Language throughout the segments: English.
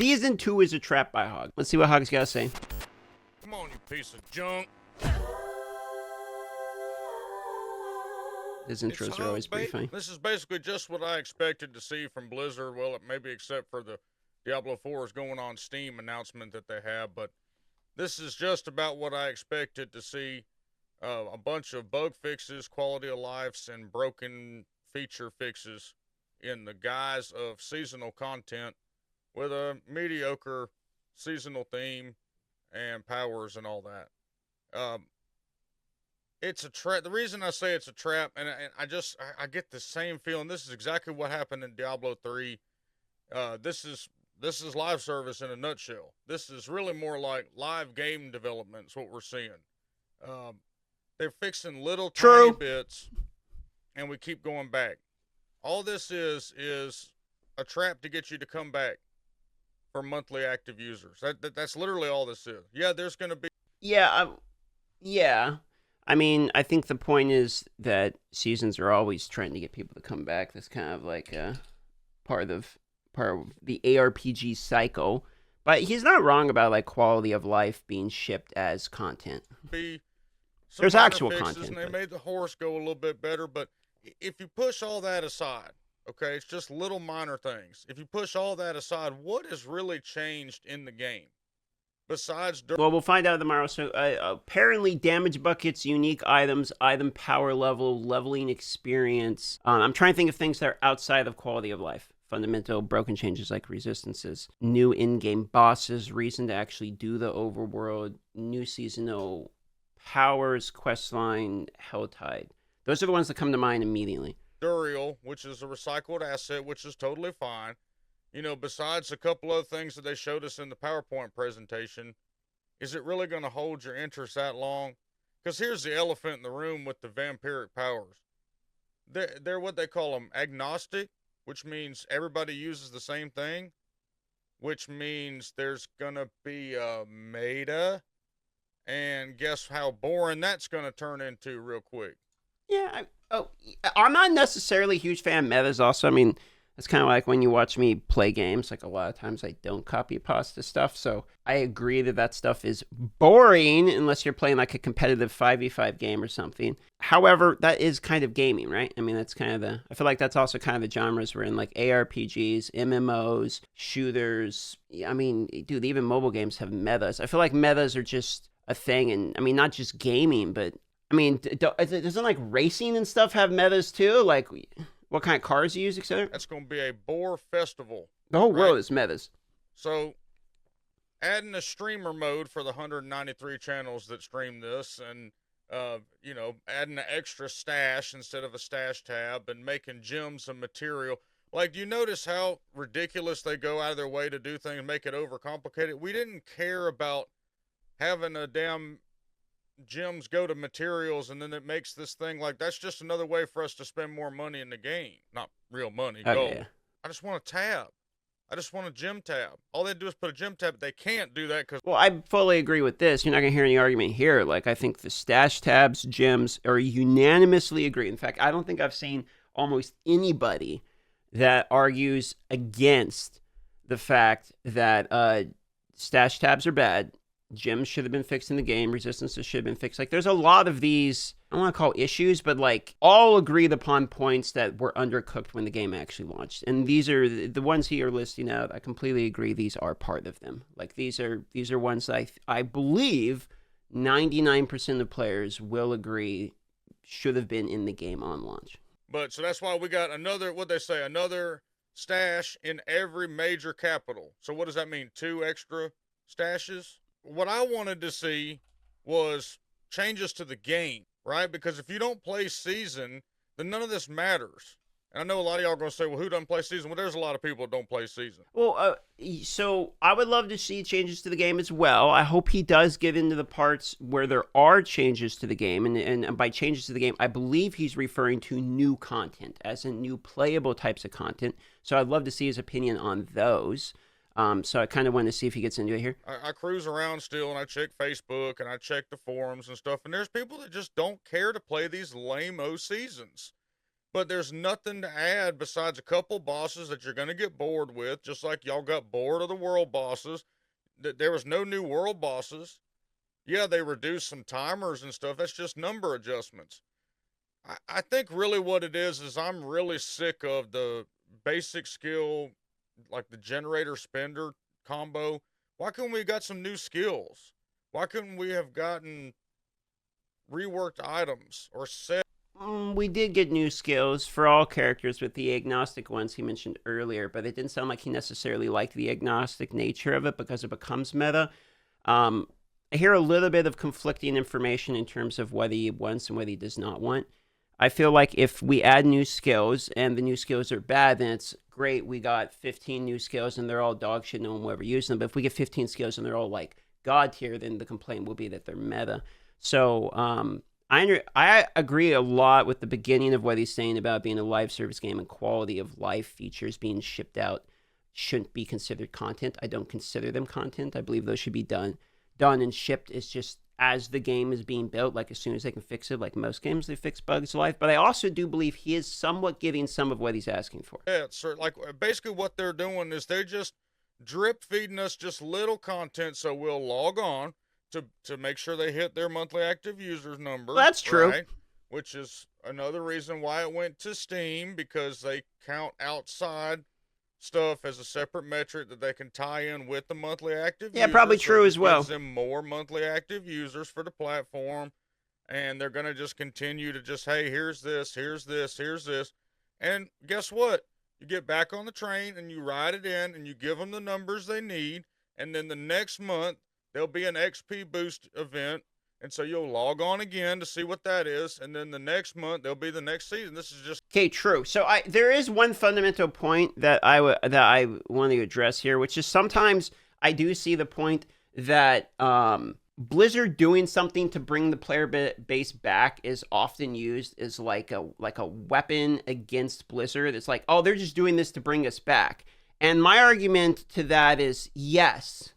Season 2 is a trap by Hog. Let's see what Hog's got to say. Come on, you piece of junk. His intros are always pretty funny. This is basically just what I expected to see from Blizzard. Well, maybe except for the Diablo 4 is going on Steam announcement that they have, but this is just about what I expected to see. A bunch of bug fixes, quality of life, and broken feature fixes in the guise of seasonal content with a mediocre seasonal theme and powers and all that. It's a trap. The reason I say it's a trap, and I get the same feeling. This is exactly what happened in Diablo 3. This is live service in a nutshell. This is really more like live game development is what we're seeing. They're fixing little tiny bits, and we keep going back. All this is a trap to get you to come back for monthly active users. That's literally all this is. Yeah, there's going to be... Yeah. I mean, I think the point is that seasons are always trying to get people to come back. That's kind of like part of the ARPG cycle. But he's not wrong about like quality of life being shipped as content. There's actual content. And they made the horse go a little bit better, but if you push all that aside, okay, it's just little minor things. If you push all that aside, what has really changed in the game? Besides... Well, we'll find out tomorrow. So apparently damage buckets, unique items, item power level, leveling experience. I'm trying to think of things that are outside of quality of life. Fundamental broken changes like resistances, new in-game bosses, reason to actually do the overworld, new seasonal powers, questline, Helltide. Those are the ones that come to mind immediately. Duriel, which is a recycled asset, which is totally fine. You know, besides a couple other things that they showed us in the PowerPoint presentation, is it really going to hold your interest that long? Because here's the elephant in the room with the vampiric powers. They're what they call them agnostic, which means everybody uses the same thing, which means there's going to be a meta. And guess how boring that's going to turn into real quick. Yeah, I'm not necessarily a huge fan of metas also. I mean, it's kind of like when you watch me play games, like a lot of times I don't copy pasta stuff. So I agree that stuff is boring unless you're playing like a competitive 5v5 game or something. However, that is kind of gaming, right? I mean, that's kind of I feel like that's also kind of the genres we're in, like ARPGs, MMOs, shooters. I mean, dude, even mobile games have metas. I feel like metas are just a thing, and I mean, not just gaming, but I mean, doesn't like racing and stuff have metas too? Like what kind of cars you use, etc. That's going to be a boar festival. The whole world is metas. So, adding a streamer mode for the 193 channels that stream this, and adding an extra stash instead of a stash tab, and making gems and material. Like, do you notice how ridiculous they go out of their way to do things and make it overcomplicated? We didn't care about having a damn gems go to materials, and then it makes this thing like that's just another way for us to spend more money in the game. Not real money, gold. Yeah. I just want a tab. I just want a gem tab. All they do is put a gem tab. They can't do that because... Well, I fully agree with this. You're not going to hear any argument here. Like, I think the stash tabs, gems are unanimously agree. In fact, I don't think I've seen almost anybody that argues against the fact that stash tabs are bad. Gems should have been fixed in the game. Resistances should have been fixed. Like, there's a lot of these, I don't want to call issues, but like all agreed upon points that were undercooked when the game actually launched. And these are the ones he are listing out. I completely agree. These are part of them. Like these are ones that I believe 99% of players will agree should have been in the game on launch. But so that's why we got another stash in every major capital. So what does that mean? 2 extra stashes? What I wanted to see was changes to the game, right? Because if you don't play season, then none of this matters. And I know a lot of y'all are going to say, well, who doesn't play season? Well, there's a lot of people that don't play season. Well, so I would love to see changes to the game as well. I hope he does get into the parts where there are changes to the game. And by changes to the game, I believe he's referring to new content, as in new playable types of content. So I'd love to see his opinion on those. So I kind of want to see if he gets into it here. I cruise around still, and I check Facebook, and I check the forums and stuff, and there's people that just don't care to play these lame-o seasons. but there's nothing to add besides a couple bosses that you're going to get bored with, just like y'all got bored of the world bosses. There was no new world bosses. Yeah, they reduced some timers and stuff. That's just number adjustments. I think really what it is I'm really sick of the basic skill, like the generator spender combo. Why couldn't we got some new skills? Why couldn't we have gotten reworked items or set? We did get new skills for all characters with the agnostic ones he mentioned earlier, but it didn't sound like he necessarily liked the agnostic nature of it because it becomes meta. I hear a little bit of conflicting information in terms of whether he wants and whether he does not want. I feel like if we add new skills and the new skills are bad, then it's great. We got 15 new skills and they're all dog shit. No one will ever use them. But if we get 15 skills and they're all like god tier, then the complaint will be that they're meta. So I agree a lot with the beginning of what he's saying about being a live service game and quality of life features being shipped out shouldn't be considered content. I don't consider them content. I believe those should be done and shipped. It's just as the game is being built, like as soon as they can fix it, like most games, they fix bugs live. But I also do believe he is somewhat giving some of what he's asking for. Yeah, sir. Like basically what they're doing is they're just drip feeding us just little content so we'll log on to make sure they hit their monthly active users number. Well, that's true. Right? Which is another reason why it went to Steam, because they count outside stuff as a separate metric that they can tie in with the monthly active Yeah, users. probably true as well. Gives them more monthly active users for the platform, and they're going to just continue to just, hey, here's this, here's this, here's this. And guess what? You get back on the train and you ride it in and you give them the numbers they need, and then the next month there'll be an XP boost event, and so you'll log on again to see what that is, and then the next month there'll be the next season. This is just okay. True. So there is one fundamental point that I want to address here, which is sometimes I do see the point that Blizzard doing something to bring the player base back is often used as like a weapon against Blizzard. It's like, oh, they're just doing this to bring us back. And my argument to that is yes.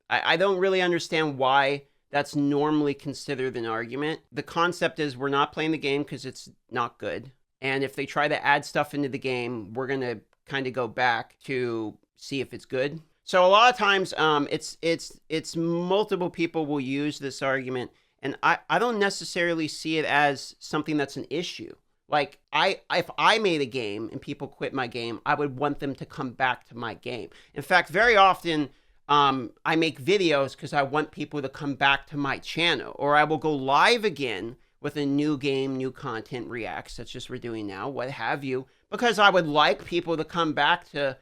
I don't really understand why that's normally considered an argument. The concept is we're not playing the game because it's not good. And if they try to add stuff into the game, we're going to kind of go back to see if it's good. So a lot of times it's multiple people will use this argument. And I don't necessarily see it as something that's an issue. Like, if I made a game and people quit my game, I would want them to come back to my game. In fact, very often I make videos because I want people to come back to my channel, or I will go live again with a new game, new content, reacts, such as we're doing now, what have you, because I would like people to come back to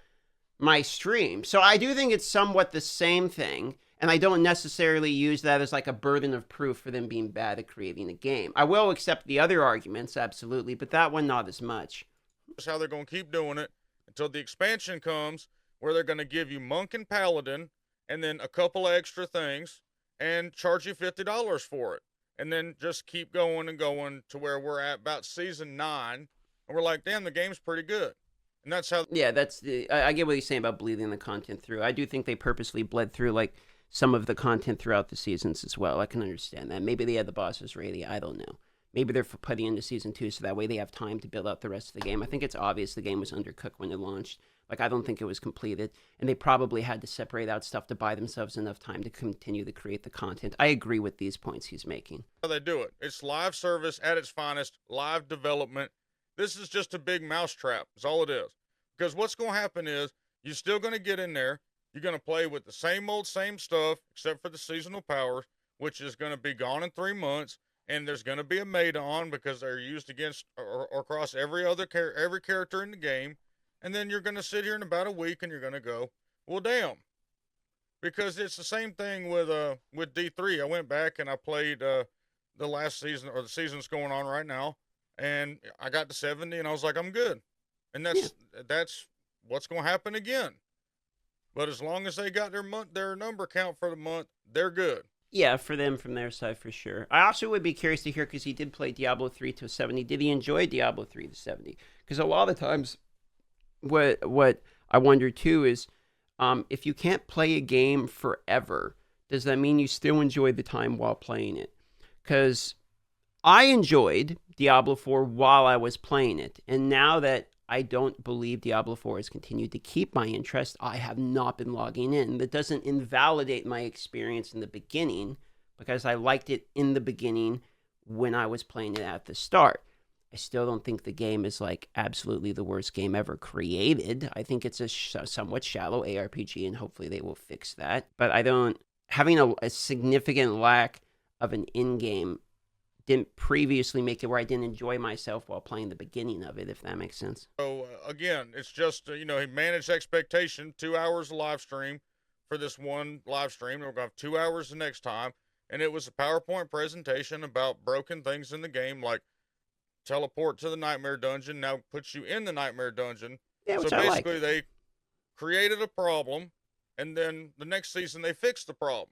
my stream. So I do think it's somewhat the same thing, and I don't necessarily use that as like a burden of proof for them being bad at creating a game. I will accept the other arguments, absolutely, but that one not as much. That's how they're going to keep doing it until the expansion comes, where they're going to give you Monk and Paladin, and then a couple of extra things, and charge you $50 for it. And then just keep going and going to where we're at about season 9, and we're like, damn, the game's pretty good. And that's how... Yeah, I get what he's saying about bleeding the content through. I do think they purposely bled through, like, some of the content throughout the seasons as well. I can understand that. Maybe they had the bosses ready. I don't know. Maybe they're putting into season 2 so that way they have time to build out the rest of the game. I think it's obvious the game was undercooked when it launched. Like, I don't think it was completed. And they probably had to separate out stuff to buy themselves enough time to continue to create the content. I agree with these points he's making. How they do it. It's live service at its finest, live development. This is just a big mousetrap. That's all it is. Because what's going to happen is you're still going to get in there. You're going to play with the same old, same stuff, except for the seasonal powers, which is going to be gone in 3 months. And there's going to be a meta on because they're used against or across every character in the game. And then you're going to sit here in about a week and you're going to go, well, damn. Because it's the same thing with D3. I went back and I played the last season, or the season that's going on right now. And I got to 70 and I was like, I'm good. And that's what's going to happen again. But as long as they got their number count for the month, they're good. Yeah, for them from their side, for sure. I also would be curious to hear, because he did play Diablo 3 to 70. Did he enjoy Diablo 3 to 70? Because a lot of times, what I wonder too is, if you can't play a game forever, does that mean you still enjoy the time while playing it? Because I enjoyed Diablo 4 while I was playing it. And now that I don't believe Diablo 4 has continued to keep my interest, I have not been logging in. That doesn't invalidate my experience in the beginning, because I liked it in the beginning when I was playing it at the start. I still don't think the game is like absolutely the worst game ever created. I think it's a somewhat shallow ARPG, and hopefully they will fix that. But I don't, having a significant lack of an in-game didn't previously make it where I didn't enjoy myself while playing the beginning of it, if that makes sense. So again, it's just he managed expectation. 2 hours of live stream for this one live stream. We're gonna have 2 hours the next time, and it was a PowerPoint presentation about broken things in the game, like teleport to the nightmare dungeon. Now puts you in the nightmare dungeon. Yeah, So which I like. basically, they created a problem, and then the next season they fixed the problem.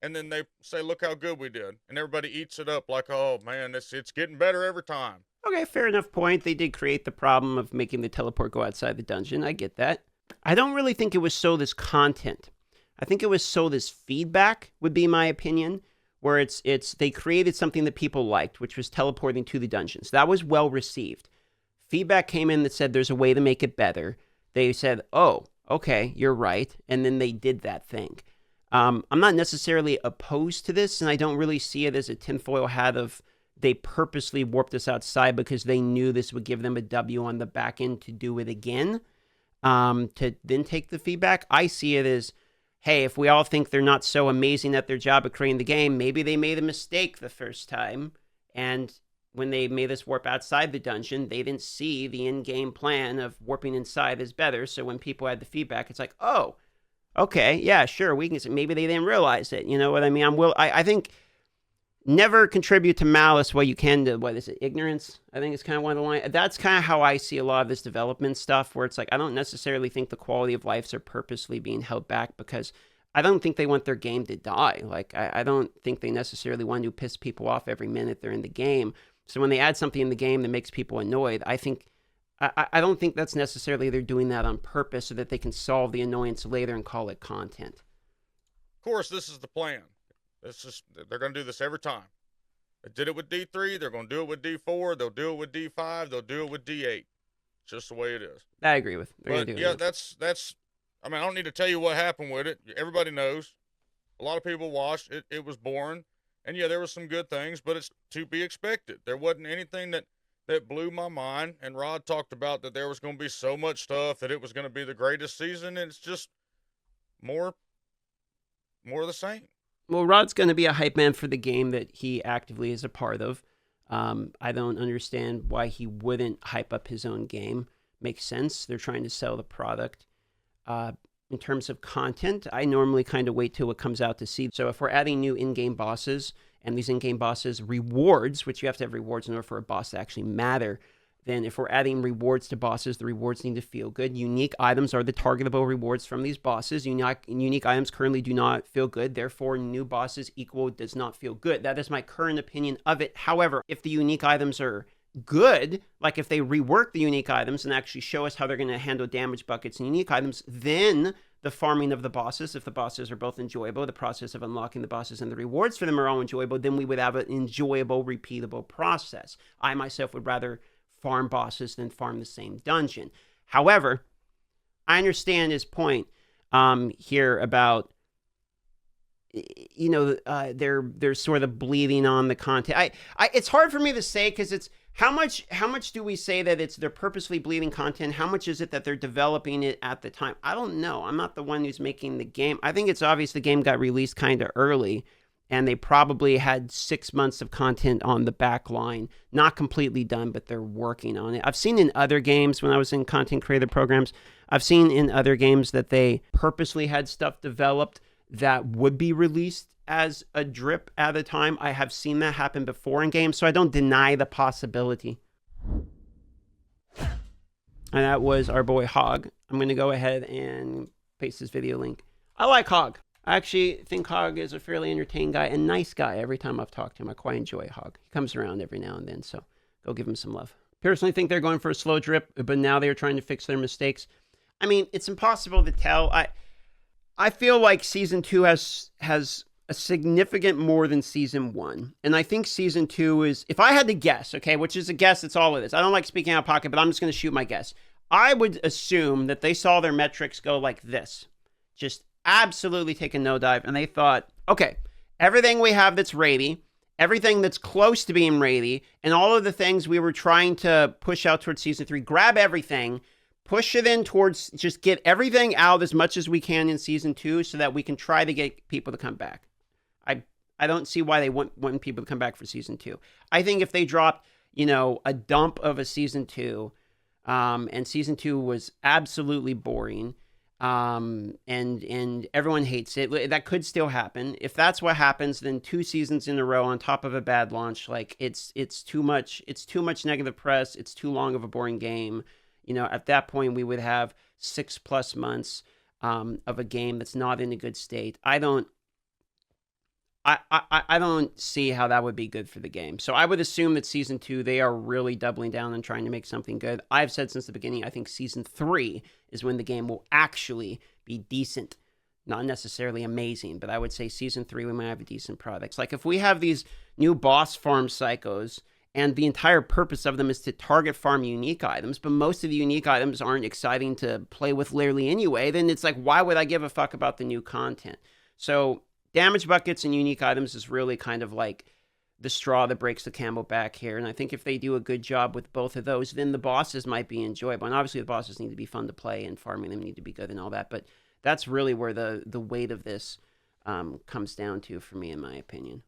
And then they say, "Look how good we did," and everybody eats it up like, "Oh man, it's getting better every time." Okay, fair enough point. They did create the problem of making the teleport go outside the dungeon. I get that. I don't really think it was so this content. I think it was so this feedback, would be my opinion, where it's they created something that people liked, which was teleporting to the dungeons. That was well received. Feedback came in that said there's a way to make it better. They said, "Oh, okay, you're right," and then they did that thing. I'm not necessarily opposed to this, and I don't really see it as a tinfoil hat of they purposely warped us outside because they knew this would give them a W on the back end to do it again, to then take the feedback. I see it as, hey, if we all think they're not so amazing at their job of creating the game, maybe they made a mistake the first time, and when they made us warp outside the dungeon, they didn't see the in-game plan of warping inside is better, so when people had the feedback, it's like, oh, okay, yeah, sure, we can. Maybe they didn't realize it. You know what I mean? I think never contribute to malice while you can to, what is it, ignorance? I think it's kind of one of the lines. That's kind of how I see a lot of this development stuff, where it's like, I don't necessarily think the quality of lives are purposely being held back, because I don't think they want their game to die. Like, I don't think they necessarily want to piss people off every minute they're in the game. So when they add something in the game that makes people annoyed, I don't think that's necessarily they're doing that on purpose so that they can solve the annoyance later and call it content. Of course, this is the plan. They're going to do this every time. They did it with D3. They're going to do it with D4. They'll do it with D5. They'll do it with D8. It's just the way it is. I agree with. But yeah, that's. I mean, I don't need to tell you what happened with it. Everybody knows. A lot of people watched it. It was boring, and yeah, there were some good things, but it's to be expected. There wasn't anything that blew my mind. And Rod talked about that there was going to be so much stuff that it was going to be the greatest season, and it's just more of the same. Well, Rod's going to be a hype man for the game that he actively is a part of. I don't understand why he wouldn't hype up his own game. Makes sense. They're trying to sell the product. In terms of content, I normally kind of wait till it comes out to see. So if we're adding new in-game bosses, and these in-game bosses rewards, which you have to have rewards in order for a boss to actually matter, then if we're adding rewards to bosses, the rewards need to feel good. Unique items are the targetable rewards from these bosses. Unique items currently do not feel good. Therefore, new bosses equal does not feel good. That is my current opinion of it. However, if the unique items are good, like if they rework the unique items and actually show us how they're going to handle damage buckets and unique items, then the farming of the bosses, if the bosses are both enjoyable, the process of unlocking the bosses and the rewards for them are all enjoyable, then we would have an enjoyable, repeatable process. I myself would rather farm bosses than farm the same dungeon. However, I understand his point here about, they're sort of bleeding on the content. It's hard for me to say, because it's how much do we say that they're purposely bleeding content? How much is it that they're developing it at the time? I don't know. I'm not the one who's making the game. I think it's obvious the game got released kind of early, and they probably had 6 months of content on the back line. Not completely done, but they're working on it. I've seen in other games, when I was in content creator programs, I've seen in other games that they purposely had stuff developed that would be released as a drip at a time. I have seen that happen before in games, so I don't deny the possibility. And that was our boy Hog. I'm going to go ahead and paste this video link. I like Hog. I actually think Hog is a fairly entertaining guy and nice guy. Every time I've talked to him, I quite enjoy Hog. He comes around every now and then, so go give him some love. Personally think they're going for a slow drip, but now they're trying to fix their mistakes. I mean, it's impossible to tell. I feel like season 2 has a significant more than season one. And I think season two is, if I had to guess, okay, which is a guess, that's all it is. I don't like speaking out of pocket, but I'm just going to shoot my guess. I would assume that they saw their metrics go like this, just absolutely take a no dive. And they thought, okay, everything we have that's ratey, everything that's close to being ratey, and all of the things we were trying to push out towards season three, grab everything, push it in towards, just get everything out as much as we can in season two so that we can try to get people to come back. I don't see why they want people to come back for season two. I think if they dropped, a dump of a season two, and season two was absolutely boring, and everyone hates it, that could still happen. If that's what happens, then 2 seasons in a row on top of a bad launch, like it's too much. It's too much negative press. It's too long of a boring game. At that point, we would have 6+ months of a game that's not in a good state. I don't see how that would be good for the game. So I would assume that season 2, they are really doubling down and trying to make something good. I've said since the beginning, I think season 3 is when the game will actually be decent. Not necessarily amazing, but I would say season 3, we might have a decent product. Like if we have these new boss farm psychos, and the entire purpose of them is to target farm unique items, but most of the unique items aren't exciting to play with literally anyway, then it's like, why would I give a fuck about the new content? So damage buckets and unique items is really kind of like the straw that breaks the camel back here. And I think if they do a good job with both of those, then the bosses might be enjoyable. And obviously the bosses need to be fun to play and farming them need to be good and all that. But that's really where the weight of this comes down to for me, in my opinion.